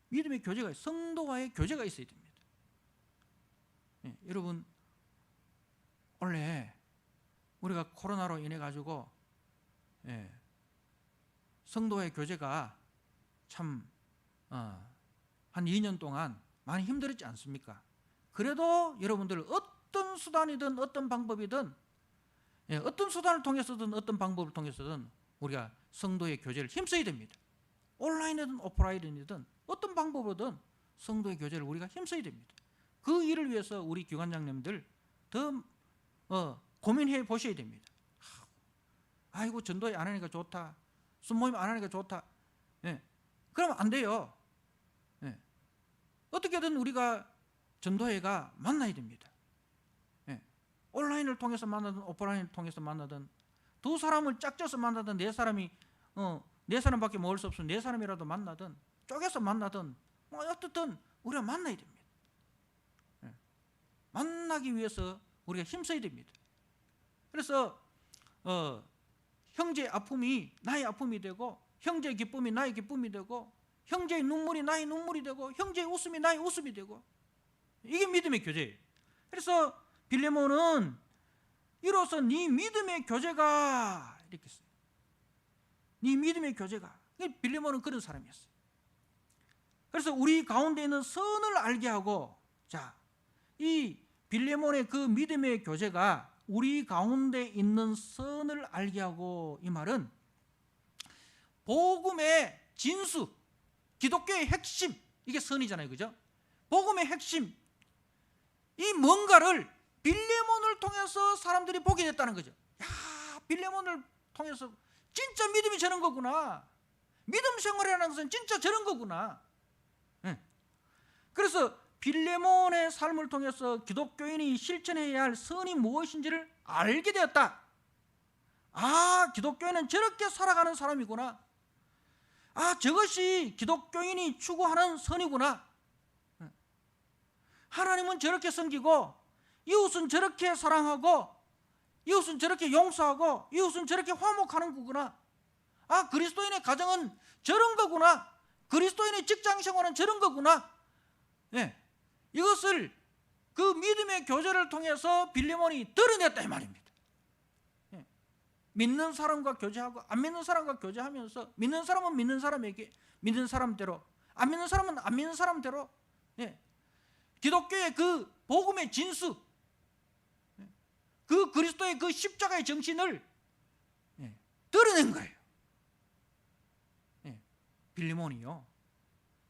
믿음의 교제가, 성도와의 교제가 있어야 됩니다. 여러분, 원래 우리가 코로나로 인해 가지고 성도와의 교제가 참 한 2년 동안 많이 힘들었지 않습니까? 그래도 여러분들 어떤 수단이든 어떤 방법이든 어떤 수단을 통해서든 어떤 방법을 통해서든 우리가 성도의 교제를 힘써야 됩니다. 온라인이든 오프라인이든 어떤 방법으로든 성도의 교제를 우리가 힘써야 됩니다. 그 일을 위해서 우리 교관장님들 더 고민해 보셔야 됩니다. 아이고, 전도회 안 하니까 좋다, 순모임 안 하니까 좋다, 그러면 안 돼요. 어떻게든 우리가 전도회가 만나야 됩니다. 온라인을 통해서 만나든 오프라인을 통해서 만나든 두 사람을 짝져서 만나든 네 사람밖에 모을 수 없으면 네 사람이라도 만나든 쪼개서 만나든 어떻든 우리가 만나야 됩니다. 만나기 위해서 우리가 힘써야 됩니다. 그래서 형제의 아픔이 나의 아픔이 되고 형제의 기쁨이 나의 기쁨이 되고 형제의 눈물이 나의 눈물이 되고 형제의 웃음이 나의 웃음이 되고, 이게 믿음의 교제예요. 그래서 빌레몬은 이로써 네 믿음의 교제가, 이렇게 써요. 네 믿음의 교제가. 빌레몬은 그런 사람이었어요. 그래서 우리 가운데 있는 선을 알게 하고, 자, 이 빌레몬의 그 믿음의 교제가 우리 가운데 있는 선을 알게 하고, 이 말은 복음의 진수, 기독교의 핵심, 이게 선이잖아요, 그죠? 복음의 핵심, 이 뭔가를 빌레몬을 통해서 사람들이 보게 됐다는 거죠. 야, 빌레몬을 통해서 진짜 믿음이 저런 거구나, 믿음 생활이라는 것은 진짜 저런 거구나. 그래서 빌레몬의 삶을 통해서 기독교인이 실천해야 할 선이 무엇인지를 알게 되었다. 아, 기독교인은 저렇게 살아가는 사람이구나. 아, 저것이 기독교인이 추구하는 선이구나. 하나님은 저렇게 섬기고, 이웃은 저렇게 사랑하고, 이웃은 저렇게 용서하고, 이웃은 저렇게 화목하는 거구나. 아, 그리스도인의 가정은 저런 거구나. 그리스도인의 직장 생활은 저런 거구나. 예, 이것을 그 믿음의 교제를 통해서 빌레몬이 드러냈다 이 말입니다. 예, 믿는 사람과 교제하고 안 믿는 사람과 교제하면서, 믿는 사람은 믿는 사람에게 믿는 사람대로, 안 믿는 사람은 안 믿는 사람대로, 예, 기독교의 그 복음의 진수, 그 그리스도의 그 십자가의 정신을 드러낸 거예요. 빌레몬이요.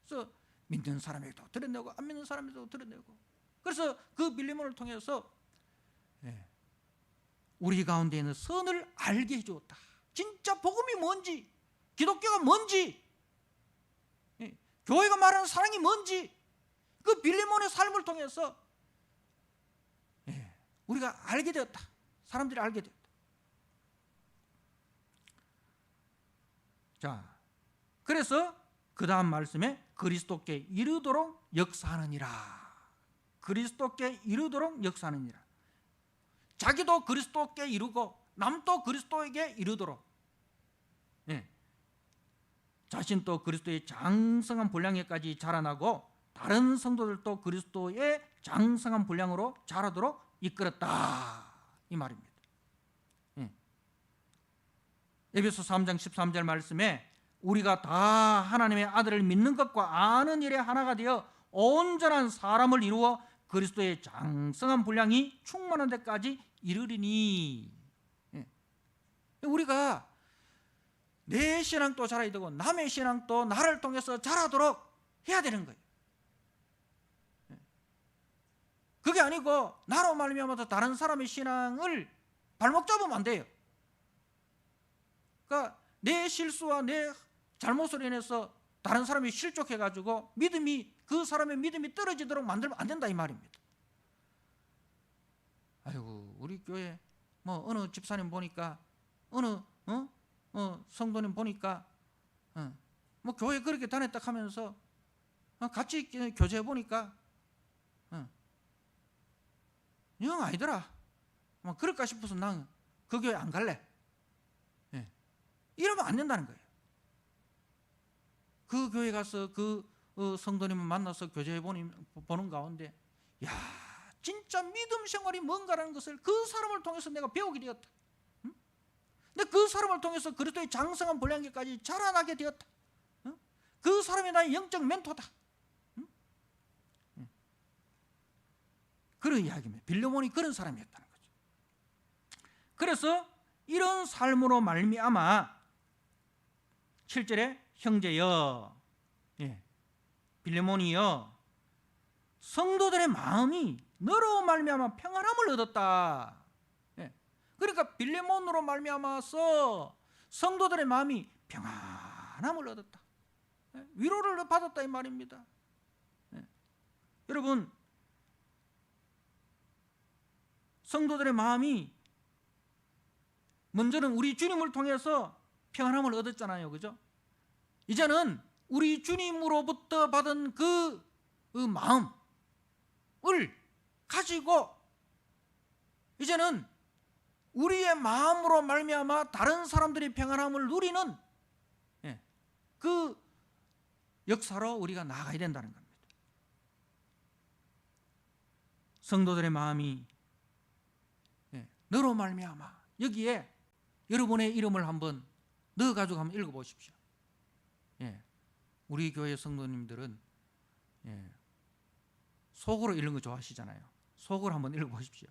그래서 믿는 사람에게도 드러내고 안 믿는 사람에게도 드러내고, 그래서 그 빌레몬을 통해서 우리 가운데 있는 선을 알게 해주었다. 진짜 복음이 뭔지, 기독교가 뭔지, 교회가 말하는 사랑이 뭔지, 그 빌레몬의 삶을 통해서 우리가 알게 되었다. 사람들이 알게 되었다. 자, 그래서 그 다음 말씀에 그리스도께 이르도록 역사하느니라. 그리스도께 이르도록 역사하느니라. 자기도 그리스도께 이르고 남도 그리스도에게 이르도록, 자신도 그리스도의 장성한 분량에까지 자라나고 다른 성도들도 그리스도의 장성한 분량으로 자라도록 이끌었다, 이 말입니다. 에베소 3장 13절 말씀에 우리가 다 하나님의 아들을 믿는 것과 아는 일에 하나가 되어 온전한 사람을 이루어 그리스도의 장성한 분량이 충만한 데까지 이르리니. 우리가 내 신앙도 자라야 되고 남의 신앙도 나를 통해서 자라도록 해야 되는 거예요. 그게 아니고 나로 말미암아서 다른 사람의 신앙을 발목 잡으면 안 돼요. 그러니까 내 실수와 내 잘못으로 인해서 다른 사람이 실족해가지고 그 사람의 믿음이 떨어지도록 만들면 안 된다 이 말입니다. 아이고, 우리 교회 뭐 어느 집사님 보니까, 어느 성도님 보니까 뭐 교회 그렇게 다녔다 하면서 같이 교제해 보니까 영 아니더라. 뭐 그럴까 싶어서 난 그 교회 안 갈래. 이러면 안 된다는 거예요. 그 교회 가서 그 성도님을 만나서 교제해 보는 가운데, 야, 진짜 믿음 생활이 뭔가라는 것을 그 사람을 통해서 내가 배우게 되었다. 근데 그 사람을 통해서 그리스도의 장성한 분량에까지 자라나게 되었다. 그 사람이 나의 영적 멘토다. 그런 이야기입니다. 빌레몬이 그런 사람이었다는 거죠. 그래서 이런 삶으로 말미암아 7절에 형제여, 빌레몬이여, 성도들의 마음이 너로 말미암아 평안함을 얻었다. 그러니까 빌레몬으로 말미암아서 성도들의 마음이 평안함을 얻었다. 위로를 받았다 이 말입니다. 여러분, 성도들의 마음이 먼저는 우리 주님을 통해서 평안함을 얻었잖아요, 그죠? 이제는 우리 주님으로부터 받은 그 마음을 가지고 이제는 우리의 마음으로 말미암아 다른 사람들이 평안함을 누리는 그 역사로 우리가 나아가야 된다는 겁니다. 성도들의 마음이 너로 말미암아, 여기에 여러분의 이름을 한번 넣어가지고 한번 읽어보십시오. 우리 교회 성도님들은 속으로 읽는 거 좋아하시잖아요. 속으로 한번 읽어보십시오.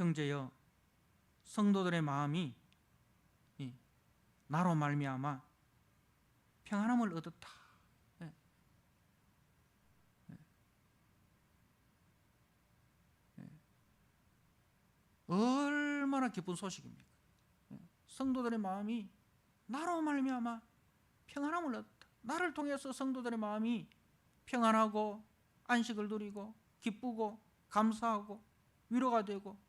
형제여, 성도들의 마음이 나로 말미암아 평안함을 얻었다. 얼마나 기쁜 소식입니까? 성도들의 마음이 나로 말미암아 평안함을 얻었다. 나를 통해서 성도들의 마음이 평안하고 안식을 누리고 기쁘고 감사하고 위로가 되고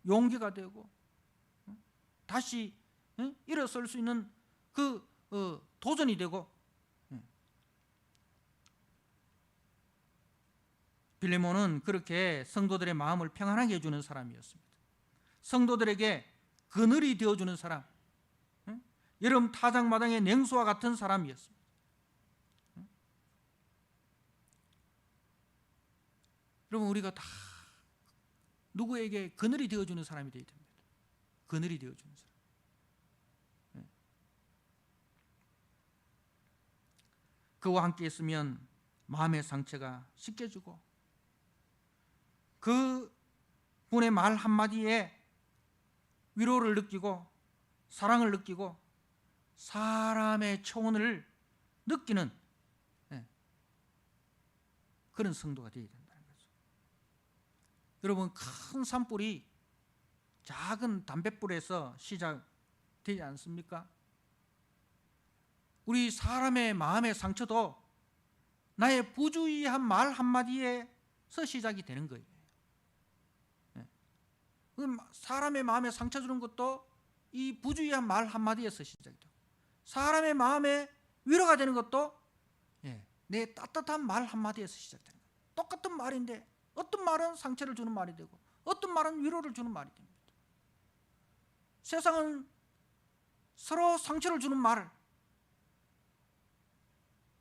용기가 되고 다시 일어설 수 있는 그 도전이 되고. 빌레몬은 그렇게 성도들의 마음을 평안하게 해주는 사람이었습니다. 성도들에게 그늘이 되어주는 사람, 여름 타작마당의 냉수와 같은 사람이었습니다. 여러분, 우리가 다 누구에게 그늘이 되어주는 사람이 되어야 됩니다. 그늘이 되어주는 사람. 그와 함께 있으면 마음의 상처가 씻겨지고 그 분의 말 한마디에 위로를 느끼고 사랑을 느끼고 사람의 초원을 느끼는 그런 성도가 되어야 된다는 거죠. 여러분, 큰 산불이 작은 담뱃불에서 시작되지 않습니까? 우리 사람의 마음의 상처도 나의 부주의한 말 한마디에서 시작이 되는 거예요. 사람의 마음에 상처 주는 것도 이 부주의한 말 한마디에서 시작이 되고, 사람의 마음에 위로가 되는 것도 내 따뜻한 말 한마디에서 시작되는 거예요. 똑같은 말인데 어떤 말은 상처를 주는 말이 되고 어떤 말은 위로를 주는 말이 됩니다. 세상은 서로 상처를 주는 말을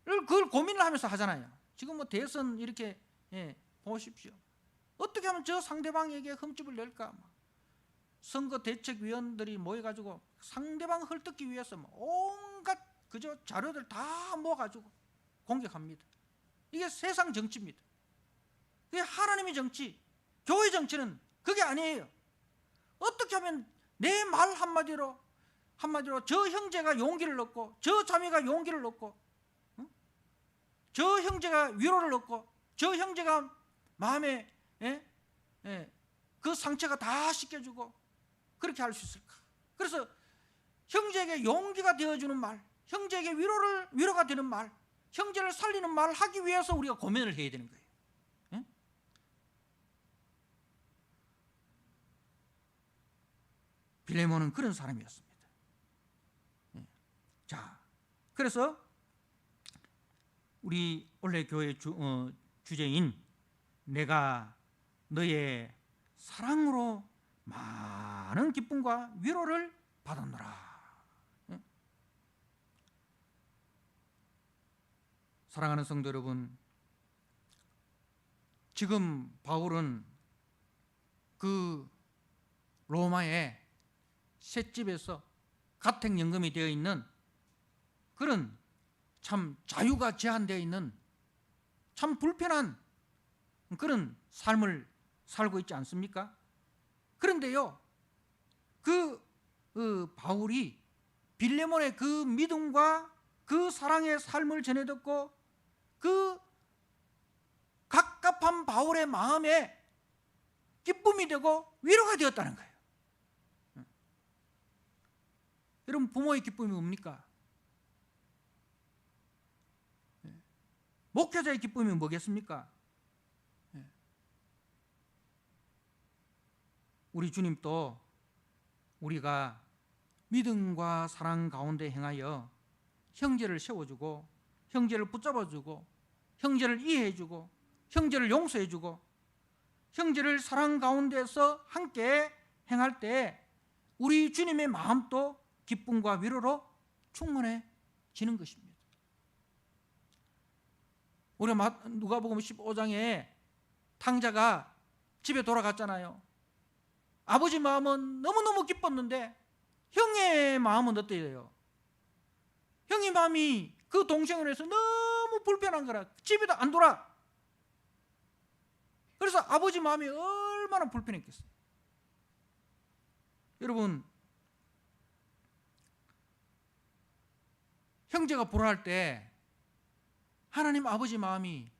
그걸 고민을 하면서 하잖아요. 지금 뭐 대선 이렇게 보십시오. 어떻게 하면 저 상대방에게 흠집을 낼까? 선거대책위원들이 모여가지고 상대방 헐뜯기 위해서 온갖 그저 자료들 다 모아가지고 공격합니다. 이게 세상 정치입니다. 그게 하나님의 정치, 교회 정치는 그게 아니에요. 어떻게 하면 내 말 한마디로 저 형제가 용기를 얻고 저 자매가 용기를 얻고 저 형제가 위로를 얻고 저 형제가 마음에 그 상처가 다 씻겨주고 그렇게 할 수 있을까? 그래서 형제에게 용기가 되어주는 말, 형제에게 위로가 되는 말, 형제를 살리는 말을 하기 위해서 우리가 고민을 해야 되는 거예요. 빌레몬은 그런 사람이었습니다. 자, 그래서 우리 원래 교회 주제인 내가 너의 사랑으로 많은 기쁨과 위로를 받았노라. 사랑하는 성도 여러분, 지금 바울은 그 로마의 셋집에서 가택연금이 되어 있는 그런 참 자유가 제한되어 있는 참 불편한 그런 삶을 살고 있지 않습니까? 그런데요, 바울이 빌레몬의 그 믿음과 그 사랑의 삶을 전해 듣고 그 갑갑한 바울의 마음에 기쁨이 되고 위로가 되었다는 거예요. 여러분, 부모의 기쁨이 뭡니까? 목회자의 기쁨이 뭐겠습니까? 우리 주님도 우리가 믿음과 사랑 가운데 행하여 형제를 세워주고 형제를 붙잡아주고 형제를 이해해주고 형제를 용서해주고 형제를 사랑 가운데서 함께 행할 때 우리 주님의 마음도 기쁨과 위로로 충만해지는 것입니다. 우리 누가복음 15장에 탕자가 집에 돌아갔잖아요. 아버지 마음은 너무너무 기뻤는데 형의 마음은 어때요? 형의 마음이 그 동생을 해서 너무 불편한 거라 집에도 안 돌아. 그래서 아버지 마음이 얼마나 불편했겠어요. 여러분, 형제가 불화할 때 하나님 아버지 마음이,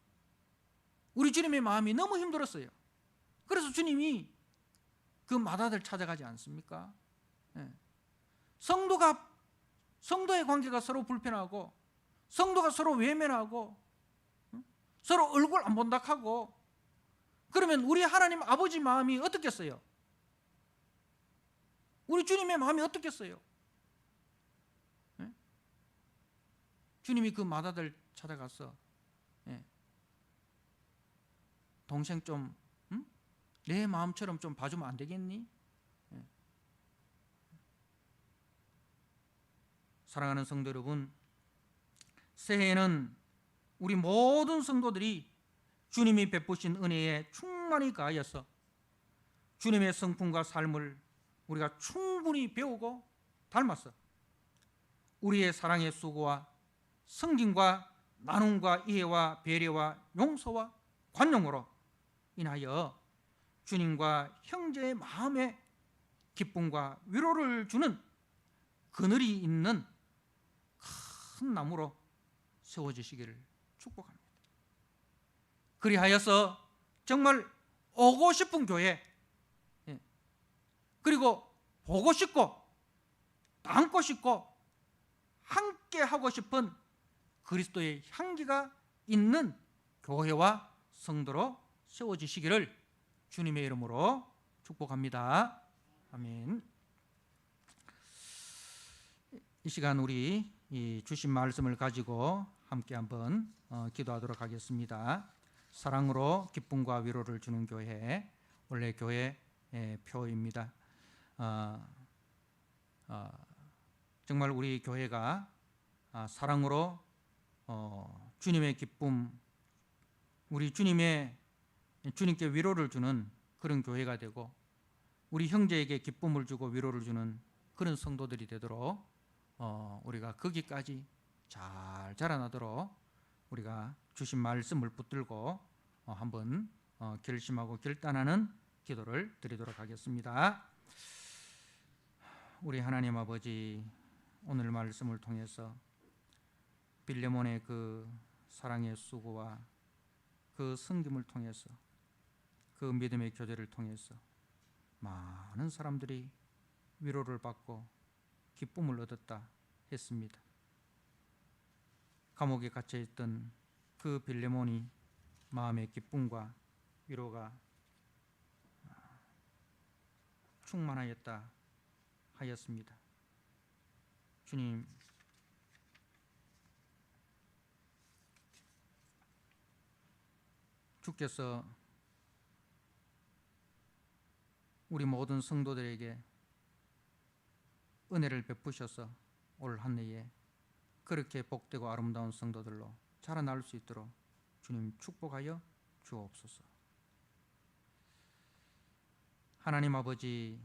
우리 주님의 마음이 너무 힘들었어요. 그래서 주님이 그 맏아들 찾아가지 않습니까? 성도의 관계가 서로 불편하고, 성도가 서로 외면하고, 서로 얼굴 안 본다 하고, 그러면 우리 하나님 아버지 마음이 어떻겠어요? 우리 주님의 마음이 어떻겠어요? 주님이 그 맏아들 찾아가서, 동생 좀 내 마음처럼 좀 봐주면 안 되겠니? 사랑하는 성도 여러분, 새해에는 우리 모든 성도들이 주님이 베푸신 은혜에 충만히 가하여서 주님의 성품과 삶을 우리가 충분히 배우고 닮아서 우리의 사랑의 수고와 성김과 나눔과 이해와 배려와 용서와 관용으로 인하여 주님과 형제의 마음에 기쁨과 위로를 주는 그늘이 있는 큰 나무로 세워지시기를 축복합니다. 그리하여서 정말 오고 싶은 교회, 그리고 보고 싶고 닮고 싶고 함께 하고 싶은 그리스도의 향기가 있는 교회와 성도로 세워지시기를 주님의 이름으로 축복합니다. 아멘. 이 시간 우리 주신 말씀을 가지고 함께 한번 기도하도록 하겠습니다. 사랑으로 기쁨과 위로를 주는 교회, 원래 교회 표입니다. 정말 우리 교회가 사랑으로 주님의 기쁨, 우리 주님께 위로를 주는 그런 교회가 되고, 우리 형제에게 기쁨을 주고 위로를 주는 그런 성도들이 되도록 우리가 거기까지 잘 자라나도록 우리가 주신 말씀을 붙들고 한번 결심하고 결단하는 기도를 드리도록 하겠습니다. 우리 하나님 아버지, 오늘 말씀을 통해서 빌레몬의 그 사랑의 수고와 그 섬김을 통해서, 그 믿음의 교제를 통해서 많은 사람들이 위로를 받고 기쁨을 얻었다 했습니다. 감옥에 갇혀 있던 그 빌레몬이 마음의 기쁨과 위로가 충만하였다 하였습니다. 주님, 주께서 우리 모든 성도들에게 은혜를 베푸셔서 올 한 해에 그렇게 복되고 아름다운 성도들로 자라날 수 있도록 주님 축복하여 주옵소서. 하나님 아버지,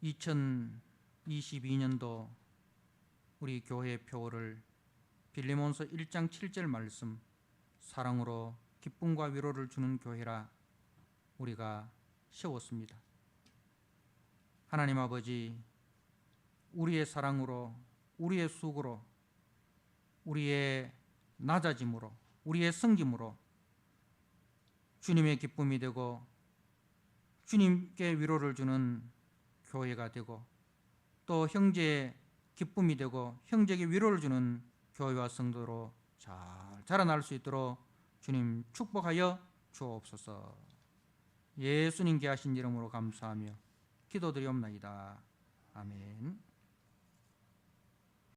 2022년도 우리 교회의 표를 빌레몬서 1장 7절 말씀, 사랑으로 기쁨과 위로를 주는 교회라 우리가 세웠습니다. 하나님 아버지, 우리의 사랑으로, 우리의 수고로, 우리의 낮아짐으로, 우리의 섬김으로 주님의 기쁨이 되고 주님께 위로를 주는 교회가 되고, 또 형제의 기쁨이 되고 형제에게 위로를 주는 교회와 성도로 잘 자라날 수 있도록 주님 축복하여 주옵소서. 예수님께 하신 이름으로 감사하며 기도드리옵나이다. 아멘.